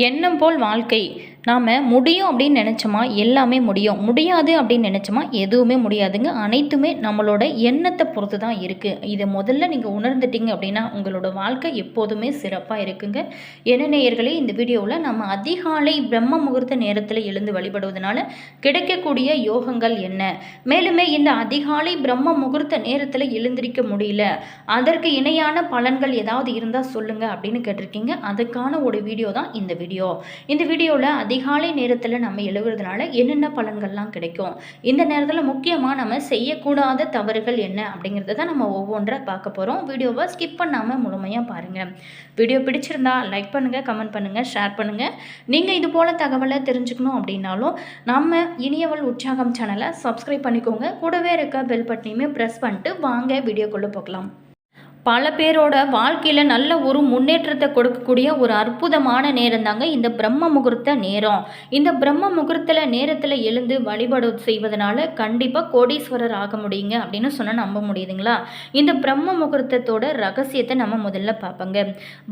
எண்ணம் போல் வாழ்க்கை. நாம் முடியும் அப்படின்னு நினச்சோமா எல்லாமே முடியும், முடியாது அப்படின்னு நினச்சோமா எதுவுமே முடியாதுங்க. அனைத்துமே நம்மளோட எண்ணத்தை பொறுத்து தான் இருக்குது. இதை முதல்ல நீங்கள் உணர்ந்துட்டீங்க அப்படின்னா உங்களோட வாழ்க்கை எப்போதுமே சிறப்பாக இருக்குங்க. என்ன நேயர்களே, இந்த வீடியோவில் நம்ம அதிகாலை பிரம்ம முகூர்த்த நேரத்தில் எழுந்து வழிபடுவதனால கிடைக்கக்கூடிய யோகங்கள் என்ன, மேலுமே இந்த அதிகாலை பிரம்ம முகூர்த்த நேரத்தில் எழுந்திருக்க முடியல அதற்கு இணையான பலன்கள் ஏதாவது இருந்தால் சொல்லுங்கள் அப்படின்னு கேட்டிருக்கீங்க. அதுக்கான ஒரு வீடியோ தான் இந்த வீடியோவில் அதிகாலை நேரத்தில் நம்ம எழுவுறதுனால என்னென்ன பலன்கள்லாம் கிடைக்கும், இந்த நேரத்தில் முக்கியமாக நம்ம செய்யக்கூடாத தவறுகள் என்ன அப்படிங்கிறத தான் நம்ம ஒவ்வொன்றா பார்க்க போகிறோம். வீடியோவை ஸ்கிப் பண்ணாமல் முழுமையாக பாருங்கள். வீடியோ பிடிச்சிருந்தா லைக் பண்ணுங்கள், கமெண்ட் பண்ணுங்கள், ஷேர் பண்ணுங்கள். நீங்கள் இது போல் தகவலை தெரிஞ்சுக்கணும் அப்படின்னாலும் நம்ம இனியவள் உற்சாகம் சேனலை சப்ஸ்கிரைப் பண்ணிக்கோங்க. கூடவே இருக்க பெல் பட்டனையுமே ப்ரெஸ் பண்ணிட்டு வாங்க வீடியோக்குள்ளே போகலாம். பல பேரோட வாழ்க்கையில் நல்ல ஒரு முன்னேற்றத்தை கொடுக்கக்கூடிய ஒரு அற்புதமான நேரம் தாங்க இந்த பிரம்ம முகூர்த்த நேரம். இந்த பிரம்ம முகூர்த்த நேரத்தில் எழுந்து வழிபாடு செய்வதனால கண்டிப்பாக கோடீஸ்வரர் ஆக முடியுங்க அப்படின்னு சொன்னால் நம்ப முடியுதுங்களா? இந்த பிரம்ம முகூர்த்தத்தோட ரகசியத்தை நம்ம முதல்ல பார்ப்போங்க.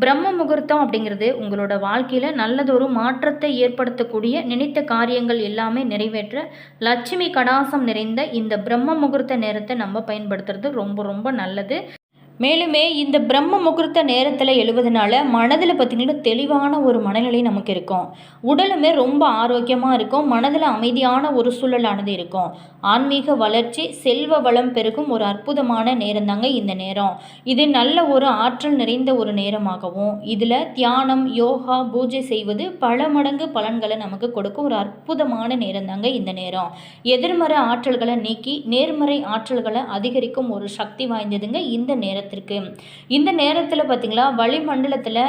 பிரம்ம முகூர்த்தம் அப்படிங்கிறது உங்களோட வாழ்க்கையில் நல்லதொரு மாற்றத்தை ஏற்படுத்தக்கூடிய, நினைத்த காரியங்கள் எல்லாமே நிறைவேற்ற லட்சுமி கடாசம் நிறைந்த இந்த பிரம்ம முகூர்த்த நேரத்தை நம்ம பயன்படுத்துறது ரொம்ப ரொம்ப நல்லது. மேலுமே இந்த பிரம்ம முகூர்த்த நேரத்தில் எழுவதனால மனதில் பார்த்திங்கன்னா தெளிவான ஒரு மனநிலை நமக்கு இருக்கும். உடலுமே ரொம்ப ஆரோக்கியமாக இருக்கும். மனதில் அமைதியான ஒரு சூழலானது இருக்கும். ஆன்மீக வளர்ச்சி, செல்வ வளம் பெருகும் ஒரு அற்புதமான நேரம் தாங்க இந்த நேரம். இது நல்ல ஒரு ஆற்றல் நிறைந்த ஒரு நேரமாகவும், இதில் தியானம், யோகா, பூஜை செய்வது பல மடங்கு பலன்களை நமக்கு கொடுக்கும் ஒரு அற்புதமான நேரம் தாங்க இந்த நேரம். எதிர்மறை ஆற்றல்களை நீக்கி நேர்மறை ஆற்றல்களை அதிகரிக்கும் ஒரு சக்தி வாய்ந்ததுங்க இந்த நேரத்தில். இந்த நேரத்தில் பார்த்தீங்களா, வளிமண்டலத்தில்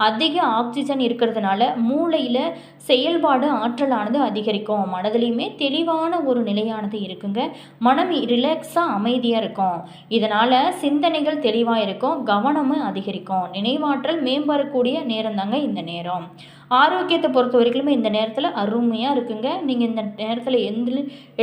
அதிக ஆக்சிஜன் இருக்கிறதுனால மூளையில் செயல்பாடு ஆற்றலானது அதிகரிக்கும். மனதிலையுமே தெளிவான ஒரு நிலையானது இருக்குங்க. மனம் ரிலாக்ஸாக அமைதியாக இருக்கும். இதனால் சிந்தனைகள் தெளிவாக இருக்கும், கவனமும் அதிகரிக்கும், நினைவாற்றல் மேம்படக்கூடிய நேரம் தாங்க இந்த நேரம். ஆரோக்கியத்தை பொறுத்த வரைக்குமே இந்த நேரத்தில் அருமையாக இருக்குங்க. நீங்கள் இந்த நேரத்தில்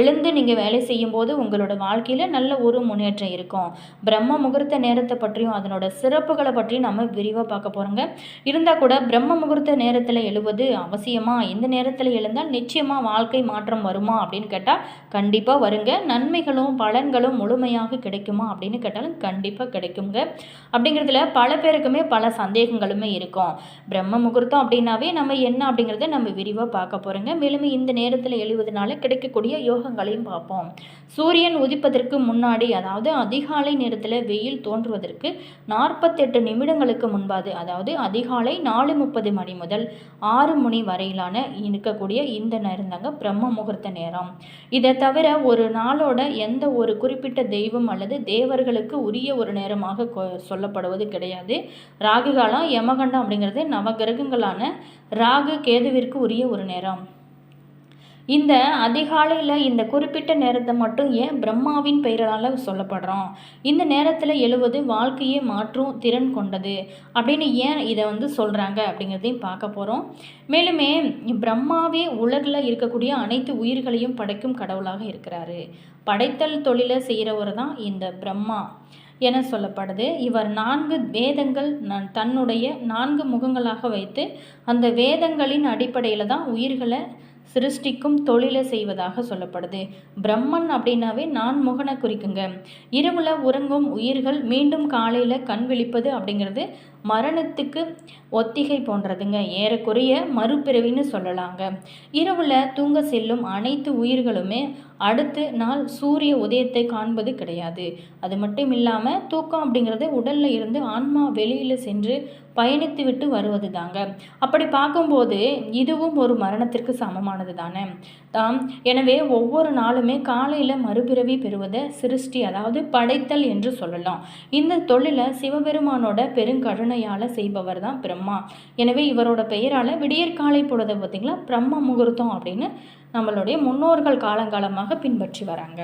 எழுந்து நீங்கள் வேலை செய்யும்போது உங்களோட வாழ்க்கையில் நல்ல ஒரு முன்னேற்றம் இருக்கும். பிரம்ம முகூர்த்த நேரத்தை பற்றியும் அதனோட சிறப்புகளை பற்றியும் நம்ம விரிவாக பார்க்க போகிறோங்க. இருந்தால் கூட பிரம்ம முகூர்த்த நேரத்தில் எழுவது அவசியமா, இந்த நேரத்தில் எழுந்தால் நிச்சயமாக வாழ்க்கை மாற்றம் வருமா அப்படின்னு கேட்டால் கண்டிப்பாக வருங்க. நன்மைகளும் பலன்களும் முழுமையாக கிடைக்குமா அப்படின்னு கேட்டாலும் கண்டிப்பாக கிடைக்குங்க. அப்படிங்கிறதுல பல பேருக்குமே பல சந்தேகங்களுமே இருக்கும். பிரம்ம முகூர்த்தம் அப்படின்னாவே நம்ம என்ன அப்படிங்கிறத நம்ம விரிவாக பார்க்க போகிறோங்க. மேலும் இந்த நேரத்தில் எழுவதனால கிடைக்கக்கூடிய யோகங்களையும் பார்ப்போம். சூரியன் உதிப்பதற்கு முன்னாடி, அதாவது அதிகாலை நேரத்தில் வெயில் தோன்றுவதற்கு 48 நிமிடங்களுக்கு முன்பாது, அதாவது அதிகாலை 4:30 மணி முதல் 6 மணி வரையிலான இருக்கக்கூடிய இந்த நேரம் தாங்க பிரம்ம முகூர்த்த நேரம். இதை தவிர ஒரு நாளோட எந்த ஒரு குறிப்பிட்ட தெய்வம் அல்லது தேவர்களுக்கு உரிய ஒரு நேரமாக சொல்லப்படுவது கிடையாது. ராகு காலம், யமகண்டம் அப்படிங்கிறது நவகிரகங்களான ராகு, கேதுவிற்கு உரிய ஒரு நேரம். இந்த அதிகாலையில் இந்த குறிப்பிட்ட நேரத்தை மட்டும் ஏன் பிரம்மாவின் பெயரால் சொல்லப்படுறோம், இந்த நேரத்தில் எழுவது வாழ்க்கையை மாற்றும் திறன் கொண்டது அப்படின்னு ஏன் இதை சொல்கிறாங்க அப்படிங்கிறதையும் பார்க்க போகிறோம். மேலுமே பிரம்மாவே உலகில் இருக்கக்கூடிய அனைத்து உயிர்களையும் படைக்கும் கடவுளாக இருக்கிறாரு. படைத்தல் தொழிலை செய்கிறவர் தான் இந்த பிரம்மா என சொல்லப்படுது. இவர் 4 வேதங்கள் தன்னுடைய 4 முகங்களாக வைத்து அந்த வேதங்களின் அடிப்படையில் தான் உயிர்களை சிருஷ்டிக்கும் தொழிலை செய்வதாக சொல்லப்படுது. பிரம்மன் அப்படின்னாவே 4 முகனை குறிக்குங்க. இரவில் உறங்கும் உயிர்கள் மீண்டும் காலையில் கண் விழிப்பது அப்படிங்கிறது மரணத்துக்கு ஒத்திகை போன்றதுங்க. ஏறக்குறைய மறுபிறவின்னு சொல்லலாங்க. இரவில் தூங்க செல்லும் அனைத்து உயிர்களுமே அடுத்த நாள் சூரிய உதயத்தை காண்பது கிடையாது. அது மட்டும் இல்லாமல் தூக்கம் அப்படிங்கிறது உடலில் இருந்து ஆன்மா வெளியில் சென்று பயணித்து விட்டு வருவது தாங்க. அப்படி பார்க்கும்போது இதுவும் ஒரு மரணத்திற்கு சமமானது தானே. எனவே ஒவ்வொரு நாளுமே காலையில் மறுபிறவி பெறுவதை சிருஷ்டி, அதாவது படைத்தல் என்று சொல்லலாம். இந்த தொழிலை சிவபெருமானோட பெருங்கருணையால் செய்பவர் தான் பிரம்மா. எனவே இவரோட பெயரால் விடியற்காலை பொழுது பார்த்திங்களா பிரம்ம முகூர்த்தம் அப்படின்னு நம்மளுடைய முன்னோர்கள் காலங்காலமாக பின்பற்றி வராங்க.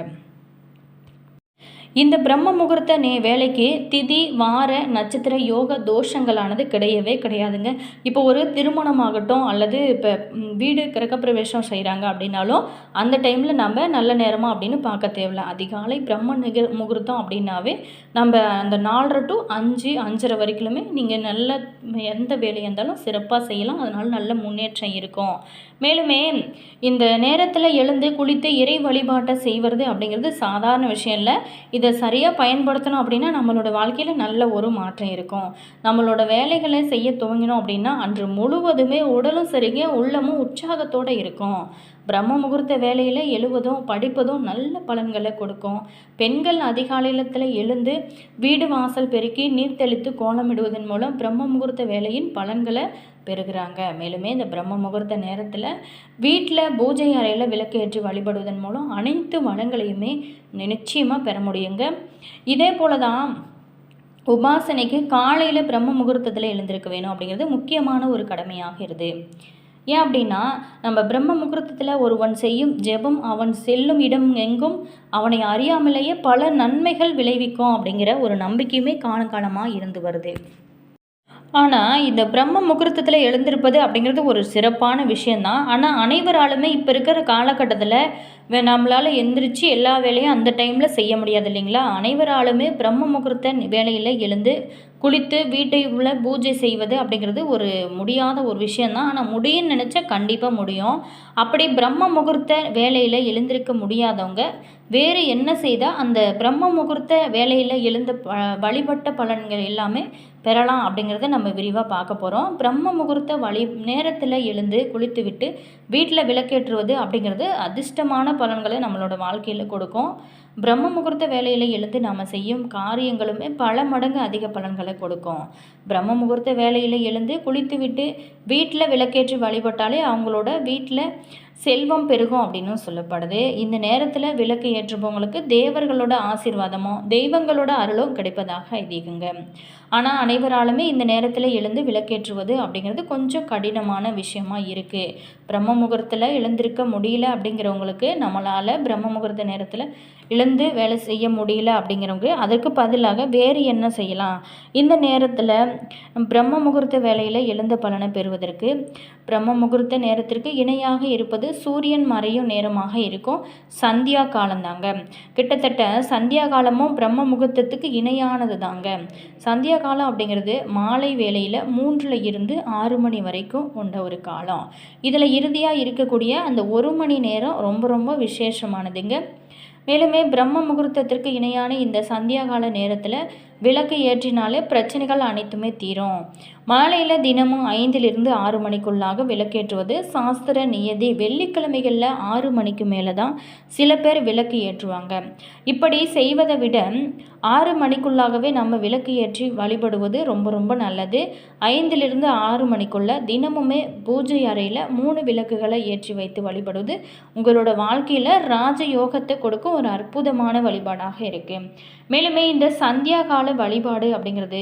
இந்த பிரம்ம முகூர்த்த வேலைக்கு திதி வார நட்சத்திர யோக தோஷங்களானது கிடையவே கிடையாதுங்க. இப்போ ஒரு திருமணமாகட்டும் அல்லது இப்போ வீடு கிரகப்பிரவேசம் செய்கிறாங்க அப்படின்னாலும் அந்த டைமில் நம்ம நல்ல நேரமா அப்படின்னு பார்க்க தேவையில்ல. அதிகாலை பிரம்ம முகூர்த்தம் அப்படின்னாவே நம்ம அந்த 4:30 to 5, 5:30 வரைக்குமே நீங்கள் நல்ல எந்த வேலையாக இருந்தாலும் சிறப்பாக செய்யலாம். அதனால நல்ல முன்னேற்றம் இருக்கும். மேலுமே இந்த நேரத்தில் எழுந்து குளித்து இறை வழிபாட்டை செய்வது அப்படிங்கிறது சாதாரண விஷயம் இல்லை. இதை சரியாக பயன்படுத்தணும் அப்படின்னா நம்மளோட வாழ்க்கையில் நல்ல ஒரு மாற்றம் இருக்கும். நம்மளோட வேலைகளை செய்ய துவங்கினோம் அப்படின்னா அன்று முழுவதுமே உடலும் சரிங்க உள்ளமும் உற்சாகத்தோடு இருக்கும். பிரம்ம முகூர்த்த வேலையில் எழுவதும் படிப்பதும் நல்ல பலன்களை கொடுக்கும். பெண்கள் அதிகாலையில் எழுந்து வீடு வாசல் பெருக்கி நீர் தெளித்து கோலமிடுவதன் மூலம் பிரம்ம முகூர்த்த வேலையின் பலன்களை பெறுகிறாங்க. மேலுமே இந்த பிரம்ம முகூர்த்த நேரத்தில் வீட்டில் பூஜை அறையில் விளக்கு ஏற்றி வழிபடுவதன் மூலம் அனைத்து வளங்களையுமே நிச்சயமாக பெற முடியுங்க. இதே போல தான் உபாசனைக்கு காலையில் பிரம்ம முகூர்த்தத்தில் எழுந்திருக்க வேணும் அப்படிங்கிறது முக்கியமான ஒரு கடமையாகிறது. ஏன் அப்படின்னா நம்ம பிரம்ம முகூர்த்தத்தில் ஒருவன் செய்யும் ஜெபம் அவன் செல்லும் இடம் எங்கும் அவனை அறியாமலேயே பல நன்மைகள் விளைவிக்கும் அப்படிங்கிற ஒரு நம்பிக்கையுமே காலகாலமாக இருந்து வருது. ஆனால் இந்த பிரம்ம முகூர்த்தத்தில் எழுந்திருப்பது அப்படிங்கிறது ஒரு சிறப்பான விஷயந்தான். ஆனால் அனைவராலுமே இப்போ இருக்கிற காலகட்டத்தில் நம்மளால் எந்திரிச்சு எல்லா வேலையும் அந்த டைமில் செய்ய முடியாது இல்லைங்களா? அனைவராலுமே பிரம்ம முகூர்த்த வேலையில் எழுந்து குளித்து வீட்டை உள்ள பூஜை செய்வது அப்படிங்கிறது ஒரு முடியாத ஒரு விஷயந்தான். ஆனால் முடியும்னு நினச்சா கண்டிப்பாக முடியும். அப்படி பிரம்ம முகூர்த்த வேலையில் எழுந்திருக்க முடியாதவங்க வேறு என்ன செய்தால் அந்த பிரம்ம முகூர்த்த வேலையில் எழுந்த வழிபட்ட பலன்கள் எல்லாமே பெறலாம் அப்படிங்கிறத நம்ம விரிவாக பார்க்க போகிறோம். பிரம்ம முகூர்த்த நேரத்தில் எழுந்து குளித்து விட்டு வீட்டில் விளக்கேற்றுவது அப்படிங்கிறது அதிர்ஷ்டமான பலன்களை நம்மளோட வாழ்க்கையில் கொடுக்கும். பிரம்ம முகூர்த்த வேலையில் எழுந்து நாம் செய்யும் காரியங்களுமே பல மடங்கு அதிக பலன்களை கொடுக்கும். பிரம்ம முகூர்த்த வேலையில் எழுந்து குளித்து விட்டு வீட்டில் விளக்கேற்றி வழிபட்டாலே அவங்களோட வீட்டில் செல்வம் பெருகும் அப்படின்னு சொல்லப்படுது. இந்த நேரத்தில் விளக்கு ஏற்றுபவங்களுக்கு தேவர்களோட ஆசீர்வாதமும் தெய்வங்களோட அருளும் கிடைப்பதாக ஐதீகங்க. ஆனால் அனைவராலுமே இந்த நேரத்தில் எழுந்து விளக்கேற்றுவது அப்படிங்கிறது கொஞ்சம் கடினமான விஷயமா இருக்குது. பிரம்ம முகூர்த்தத்தில் எழுந்திருக்க முடியல அப்படிங்கிறவங்களுக்கு நம்மளால் பிரம்ம முகூர்த்த நேரத்தில் எழுந்து வேலை செய்ய முடியல அப்படிங்கிறவங்க அதற்கு பதிலாக வேறு என்ன செய்யலாம்? இந்த நேரத்தில் பிரம்ம முகூர்த்த வேலையில் எழுந்த பலனை பெறுவதற்கு பிரம்ம முகூர்த்த நேரத்திற்கு இணையாக இருப்பது சூரியன் மறையும் நேரமாக இருக்கும் சந்தியா காலந்தாங்க. கிட்டத்தட்ட சந்தியா காலமும் பிரம்ம முகூர்த்தத்துக்கு இணையானது தாங்க. சந்தியா காலம் அப்படிங்கிறது மாலை வேளையில் 3 இருந்து 6 மணி வரைக்கும் கொண்ட ஒரு காலம். இதில் இறுதியாக இருக்கக்கூடிய அந்த 1 மணி நேரம் ரொம்ப ரொம்ப விசேஷமானதுங்க. மேலுமே பிரம்ம முகூர்த்தத்திற்கு இணையான இந்த சந்தியா கால நேரத்தில் விளக்கு ஏற்றினாலே பிரச்சனைகள் அனைத்துமே தீரும். மாலையில் தினமும் 5 to 6 மணிக்குள்ளாக விளக்கேற்றுவது சாஸ்திர நியதி. வெள்ளிக்கிழமைகளில் 6 மணிக்கு மேலே தான் சில பேர் விளக்கு ஏற்றுவாங்க. இப்படி செய்வதை விட 6 மணிக்குள்ளாகவே நம்ம விளக்கு ஏற்றி வழிபடுவது ரொம்ப ரொம்ப நல்லது. 5 to 6 மணிக்குள்ளே தினமுமே பூஜை அறையில் 3 விளக்குகளை ஏற்றி வைத்து வழிபடுவது உங்களோட வாழ்க்கையில் ராஜயோகத்தை கொடுக்கும் ஒரு அற்புதமான வழிபாடாக இருக்குது. மேலுமே இந்த சந்தியா கால வழிபாடு அப்படிங்கிறது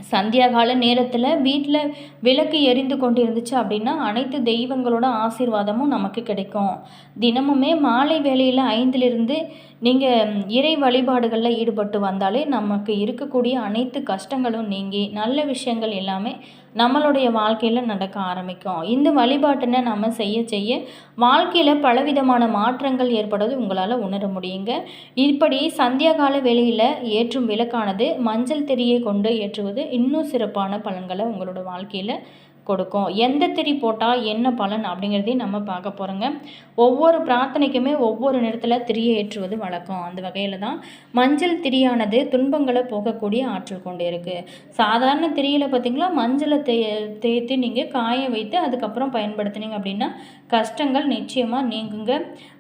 சந்தியா கால நேரத்தில் வீட்டில் விளக்கு எரிந்து கொண்டு இருந்துச்சு அப்படின்னா அனைத்து தெய்வங்களோட ஆசீர்வாதமும் நமக்கு கிடைக்கும். தினமுமே மாலை வேளையில் 5 நீங்கள் இறை வழிபாடுகளில் ஈடுபட்டு வந்தாலே நமக்கு இருக்கக்கூடிய அனைத்து கஷ்டங்களும் நீங்கி நல்ல விஷயங்கள் எல்லாமே நம்மளுடைய வாழ்க்கையில் நடக்க ஆரம்பிக்கும். இந்த வழிபாட்டினை நம்ம செய்ய வாழ்க்கையில் பலவிதமான மாற்றங்கள் ஏற்படுவது உங்களால் உணர முடியுங்க. இப்படி சந்தியா கால வேளையில் ஏற்றும் விளக்கானது மஞ்சள் திரியை கொண்டு ஏற்றுவது இன்னும் சிறப்பான பலன்களை உங்களோட வாழ்க்கையில் கொடுக்கும். எந்த திரி போட்டால் என்ன பலன் அப்படிங்கிறதையும் நம்ம பார்க்க போகிறோங்க. ஒவ்வொரு பிரார்த்தனைக்குமே ஒவ்வொரு நேரத்தில் திரியை ஏற்றுவது வழக்கம். அந்த வகையில் தான் மஞ்சள் திரியானது துன்பங்களை போகக்கூடிய ஆற்றல் கொண்டு இருக்குது. சாதாரண திரியில் பார்த்திங்களா மஞ்சளை தேய்த்து நீங்கள் காய வைத்து அதுக்கப்புறம் பயன்படுத்தினீங்க அப்படின்னா கஷ்டங்கள் நிச்சயமாக நீங்குங்க.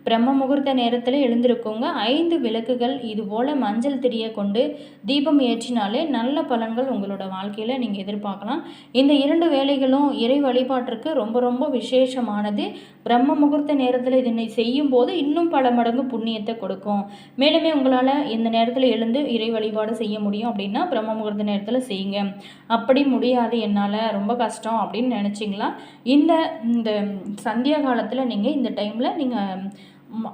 பிரம்ம முகூர்த்த நேரத்தில் எழுந்திருக்குங்க 5 விளக்குகள் இதுபோல் மஞ்சள் திரியை கொண்டு தீபம் ஏற்றினாலே நல்ல பலன்கள் உங்களோட வாழ்க்கையில் நீங்கள் எதிர்பார்க்கலாம். இந்த 2 வேலைகளும் இறை வழிபாட்டிற்கு ரொம்ப ரொம்ப விசேஷமானது. பிரம்ம முகூர்த்த நேரத்தில் இதனை செய்யும் போது இன்னும் பல மடங்கு புண்ணியத்தை கொடுக்கும். மேலுமே உங்களால் இந்த நேரத்தில் எழுந்து இறை வழிபாடு செய்ய முடியும் அப்படின்னா பிரம்ம முகூர்த்த நேரத்தில் செய்யுங்க. அப்படி முடியாது என்னால் ரொம்ப கஷ்டம் அப்படின்னு நினச்சிங்களா இந்த சந்தியா காலத்தில் நீங்கள் இந்த டைமில் நீங்கள்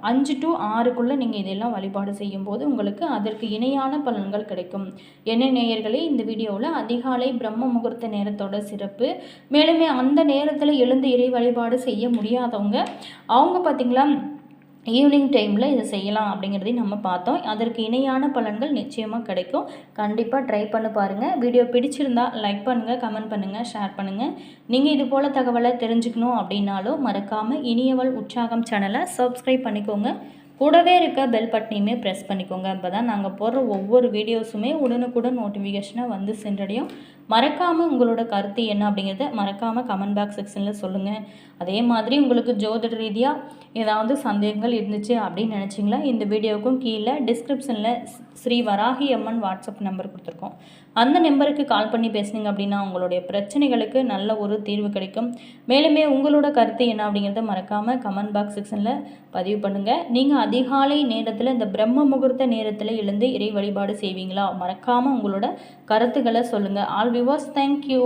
5 to 6க்குள்ளே நீங்கள் இதெல்லாம் வழிபாடு செய்யும்போது உங்களுக்கு அதற்கு இணையான பலன்கள் கிடைக்கும். என்ன நேயர்களே, இந்த வீடியோவில் அதிகாலை பிரம்ம முகூர்த்த நேரத்தோட சிறப்பு, மேலுமே அந்த நேரத்தில் எழுந்து இறை வழிபாடு செய்ய முடியாதவங்க அவங்க பார்த்திங்களா ஈவினிங் டைமில் இதை செய்யலாம் அப்படிங்கிறதையும் நம்ம பார்த்தோம். அதற்கு இணையான பலன்கள் நிச்சயமாக கிடைக்கும். கண்டிப்பாக ட்ரை பண்ணி பாருங்கள். வீடியோ பிடிச்சிருந்தா லைக் பண்ணுங்கள், கமெண்ட் பண்ணுங்கள், ஷேர் பண்ணுங்கள். நீங்கள் இது போல் தகவலை தெரிஞ்சுக்கணும் அப்படின்னாலும் மறக்காமல் இனியவள் உற்சாகம் சேனலை சப்ஸ்கிரைப் பண்ணிக்கோங்க. கூடவே இருக்க பெல் பட்டனையுமே ப்ரெஸ் பண்ணிக்கோங்க. அப்போ தான் நாங்கள் போடுற ஒவ்வொரு வீடியோஸுமே உடனுக்குடன் நோட்டிஃபிகேஷனை வந்து சென்றடையும். மறக்காமல் உங்களோட கருத்து என்ன அப்படிங்கிறத மறக்காமல் கமெண்ட் பாக்ஸ் செக்ஷனில் சொல்லுங்கள். அதே மாதிரி உங்களுக்கு ஜோதிட ரீதியாக ஏதாவது சந்தேகங்கள் இருந்துச்சு அப்படின்னு நினச்சிங்களா, இந்த வீடியோவுக்கும் கீழே டிஸ்கிரிப்ஷனில் ஸ்ரீ வராகி அம்மன் வாட்ஸ்அப் நம்பர் கொடுத்துருக்கோம். அந்த நம்பருக்கு கால் பண்ணி பேசுனீங்க அப்படின்னா உங்களுடைய பிரச்சனைகளுக்கு நல்ல ஒரு தீர்வு கிடைக்கும். மேலுமே உங்களோட கருத்து என்ன அப்படிங்கிறத மறக்காமல் கமெண்ட் பாக்ஸ் செக்ஷனில் பதிவு பண்ணுங்கள். நீங்கள் அதிகாலை நேரத்தில் இந்த பிரம்ம முகூர்த்த நேரத்தில் எழுந்து இறை வழிபாடு செய்வீங்களா? மறக்காமல் உங்களோட கருத்துக்களை சொல்லுங்கள். All viewers, thank you.